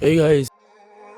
Hey guys,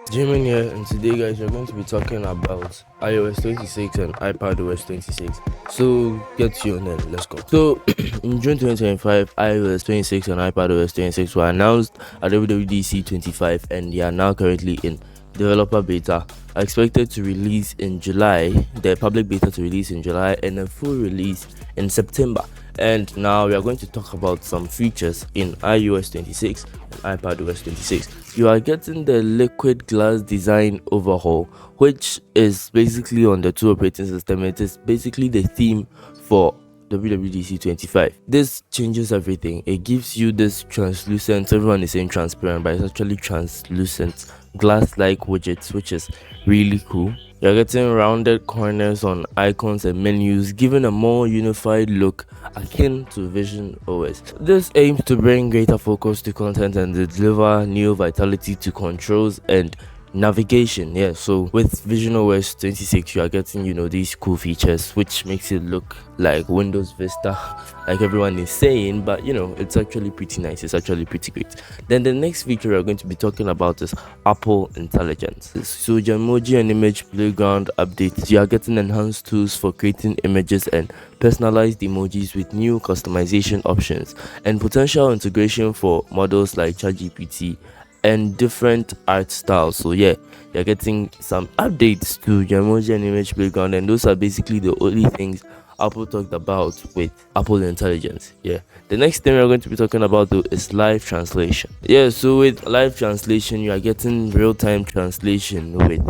Jimin here, and today, guys, we're going to be talking about iOS 26 and iPadOS 26. So, get tuned in, let's go. So, in June 2025, iOS 26 and iPadOS 26 were announced at WWDC 25, and they are now currently in developer beta. Are expected to release in July, the public beta to release in July, and a full release in September. And now we are going to talk about some features in iOS 26 and iPadOS 26. You are getting the liquid glass design overhaul, which is basically on the two operating system. It is basically the theme for WWDC 25. This changes everything. It gives you this translucent, everyone is saying transparent, but it's actually translucent glass-like widgets, which is really cool. You're getting rounded corners on icons and menus, giving a more unified look akin to Vision OS. This aims to bring greater focus to content and deliver new vitality to controls and navigation. Yeah, so with Vision OS 26 you are getting these cool features which makes it look like Windows Vista like everyone is saying, but it's actually pretty nice. It's actually pretty great. Then the next feature we're going to be talking about is Apple Intelligence. So Emoji and Image Playground updates. You are getting enhanced tools for creating images and personalized emojis with new customization options and potential integration for models like ChatGPT and different art styles. So yeah, you're getting some updates to your emoji and image playground, and those are basically the only things Apple talked about with Apple Intelligence. Yeah, the next thing we're going to be talking about though is live translation. Yeah, so with live translation you are getting real-time translation with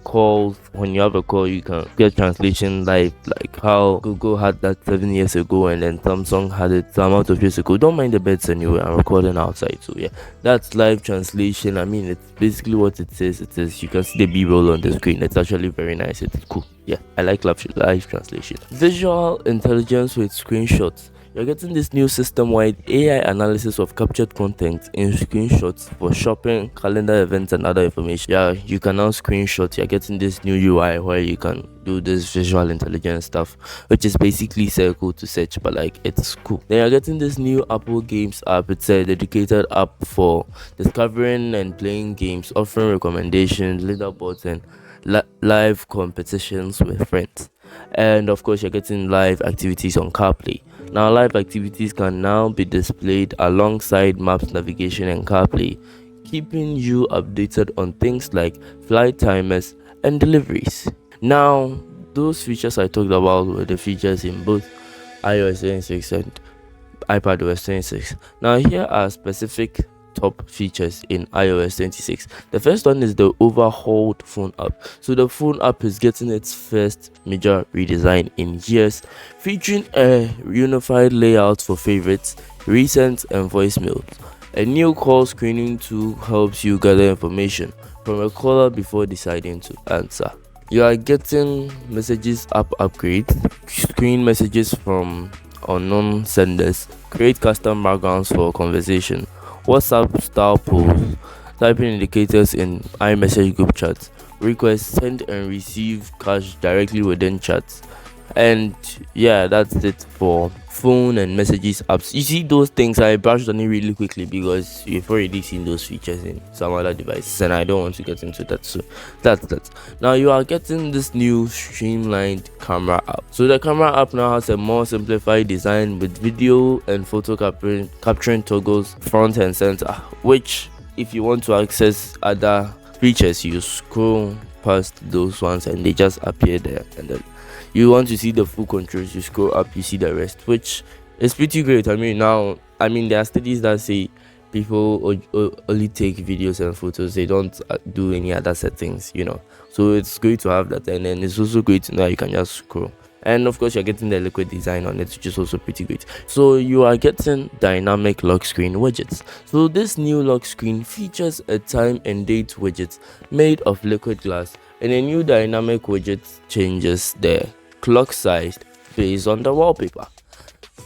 calls. When you have a call you can get translation live, like how Google had that 7 years ago and then Samsung had it some amount of years ago. Don't mind the beds anyway, I'm recording outside. So yeah, that's live translation. I mean, it's basically what it says. It says you can see the b-roll on the screen. It's actually very nice. It's cool. Yeah, I like live translation. Visual intelligence with screenshots. You're getting this new system-wide AI analysis of captured content in screenshots for shopping, calendar events, and other information. Yeah, you can now screenshot. You're getting this new UI where you can do this visual intelligence stuff, which is basically circle to search, but like it's cool. Then you're getting this new Apple Games app. It's a dedicated app for discovering and playing games, offering recommendations, leaderboards, and live competitions with friends. And of course, you're getting live activities on CarPlay. Now, live activities can now be displayed alongside maps, navigation, and CarPlay, keeping you updated on things like flight timers and deliveries. Now, those features I talked about were the features in both iOS 26 and iPadOS 26. Now, here are specific top features in iOS 26. The first one is the overhauled phone app. So the phone app is getting its first major redesign in years, featuring a unified layout for favorites, recent, and voicemails. A new call screening tool helps you gather information from a caller before deciding to answer. You are getting messages app upgrade, screen messages from unknown senders, create custom backgrounds for conversation, WhatsApp style polls, typing indicators in iMessage group chats, request, send and receive cash directly within chats. And yeah, that's it for phone and messages apps. You see those things, I brushed on it really quickly because you've already seen those features in some other devices and I don't want to get into that. So that's that. Now you are getting this new streamlined camera app. So the camera app now has a more simplified design with video and photo capturing toggles front and center, which if you want to access other features you scroll past those ones and they just appear there. And then you want to see the full controls, you scroll up, you see the rest, which is pretty great. I mean, there are studies that say people only take videos and photos, they don't do any other settings, so it's great to have that. And then it's also great to know you can just scroll. And of course, you're getting the liquid design on it, which is also pretty great. So you are getting dynamic lock screen widgets. So this new lock screen features a time and date widget made of liquid glass, and a new dynamic widget changes the clock size based on the wallpaper.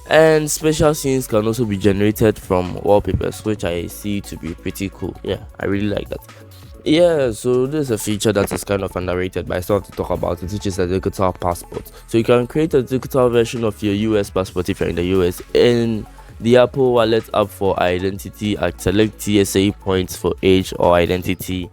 And special scenes can also be generated from wallpapers, which I see to be pretty cool. Yeah, I really like that. Yeah, so this is a feature that is kind of underrated, but I still have to talk about it, which is a digital passport. So you can create a digital version of your US passport if you're in the US, and the Apple Wallet app for identity at select TSA points for age or identity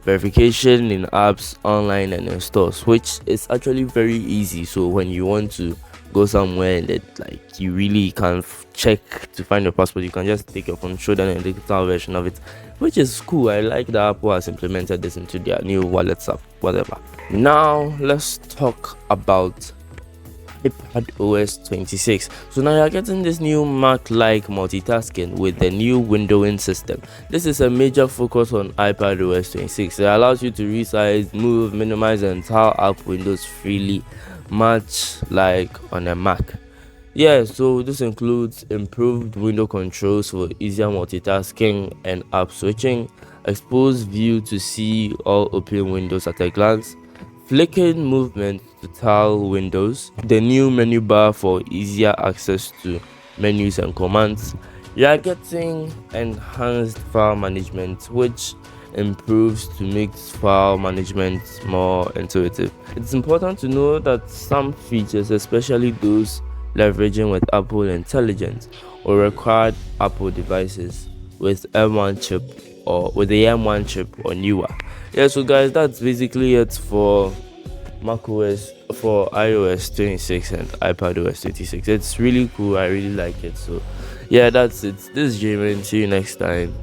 verification in apps, online, and in stores, which is actually very easy. So when you want to go somewhere that like you really can't check to find your passport, you can just take your phone, show them a digital version of it, which is cool. I like that Apple has implemented this into their new wallets app, whatever. Now let's talk about iPadOS 26. So now you're getting this new Mac-like multitasking with the new windowing system. This is a major focus on iPadOS 26. It allows you to resize, move, minimize, and tile app windows freely, much like on a Mac. Yeah, so this includes improved window controls for easier multitasking and app switching, exposed view to see all open windows at a glance, flicking movement to tile windows, the new menu bar for easier access to menus and commands. You are getting enhanced file management, which improves to make file management more intuitive. It's important to know that some features, especially those leveraging with Apple Intelligence or required Apple devices with M1 chip or with the M1 chip or newer. Yeah, so guys, that's basically it for macOS, for iOS 26 and iPadOS 26. It's really cool. I really like it. So yeah, that's it. This is Jamin. See you next time.